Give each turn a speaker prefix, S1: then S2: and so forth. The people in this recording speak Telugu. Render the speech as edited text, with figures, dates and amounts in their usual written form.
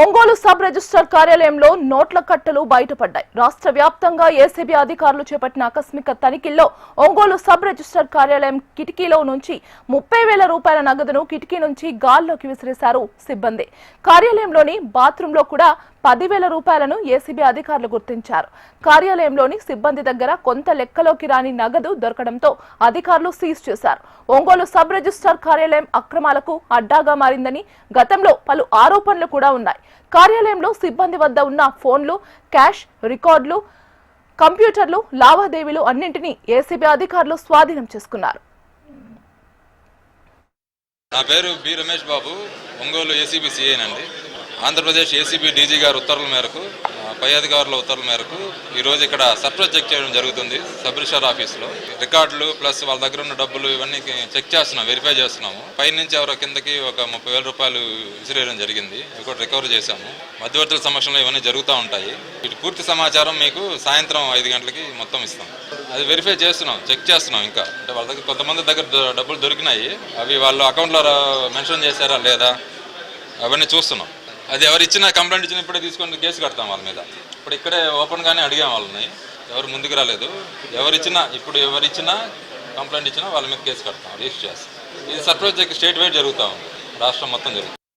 S1: ఒంగోలు సబ్ రిజిస్టర్ కార్యాలయంలో నోట్ల కట్టలు బయటపడ్డాయి. రాష్ట్ర వ్యాప్తంగా ఏసీబీ అధికారులు చేపట్టిన ఆకస్మిక తనిఖీల్లో ఒంగోలు సబ్ రిజిస్టర్ కార్యాలయం కిటికీలో నుంచి 30,000 రూపాయల నగదును కిటికీ నుంచి గాల్లోకి విసిరేశారు సిబ్బంది. కార్యాలయంలోని బాత్రూంలో కూడా 10,000 రూపాయలను ఏసీబీ అధికారులు గుర్తించారు. కార్యాలయంలోని సిబ్బంది దగ్గర కొంత లెక్కలోకి రాని నగదు దొరకడంతో అధికారులు సీజ్ చేశారు. ఒంగోలు సబ్ రిజిస్టర్ కార్యాలయం అక్రమాలకు అడ్డాగా మారిందని గతంలో పలు ఆరోపణలు కూడా ఉన్నాయి. కార్యాలయంలో సిబ్బంది వద్ద ఉన్న ఫోన్లు, క్యాష్, రికార్డులు, కంప్యూటర్లు, లావాదేవీలు అన్నింటినీ ఏసీబీ అధికారులు స్వాధీనం చేసుకున్నారు.
S2: నా పేరు బి రమేష్ బాబు, ఒంగోలు ఏసీబీ సిఐనండి. ఆంధ్రప్రదేశ్ ఏసీబీ డీజీ గారు ఉత్తర్వుల మేరకు, పై అధికారుల ఉత్తర్వుల మేరకు ఈరోజు ఇక్కడ సర్ప్రైజ్ చెక్ చేయడం జరుగుతుంది. సబ్ రిజిస్టర్ ఆఫీస్లో రికార్డులు ప్లస్ వాళ్ళ దగ్గర ఉన్న డబ్బులు ఇవన్నీ చెక్ చేస్తున్నాం, వెరిఫై చేస్తున్నాము. పై నుంచి ఎవరో కిందకి ఒక 30,000 రూపాయలు విసిరేయడం జరిగింది. ఇవి కూడా రికవర్ చేశాము. మధ్యవర్తుల సమక్షంలో ఇవన్నీ జరుగుతూ ఉంటాయి. వీటి పూర్తి సమాచారం మీకు సాయంత్రం 5 గంటలకి మొత్తం ఇస్తాం. అది వెరిఫై చేస్తున్నాం, చెక్ చేస్తున్నాం. ఇంకా అంటే వాళ్ళ దగ్గర కొంతమంది దగ్గర డబ్బులు దొరికినాయి. అవి వాళ్ళు అకౌంట్లో మెన్షన్ చేశారా లేదా అవన్నీ చూస్తున్నాం. అది ఎవరిచ్చినా కంప్లైంట్ ఇచ్చినా ఇప్పుడే తీసుకొని కేసు కడతాం వాళ్ళ మీద. ఇప్పుడు ఇక్కడే ఓపెన్గానే అడిగాం వాళ్ళని, ఎవరు ముందుకు రాలేదు. ఎవరిచ్చినా కంప్లైంట్ ఇచ్చినా వాళ్ళ మీద కేసు కడతాం, రిజిస్టర్ చేస్తాం. ఇది సర్ప్రైజ్ చెక్ స్టేట్ వైడ్ జరుగుతూ ఉంది, రాష్ట్రం మొత్తం జరుగుతుంది.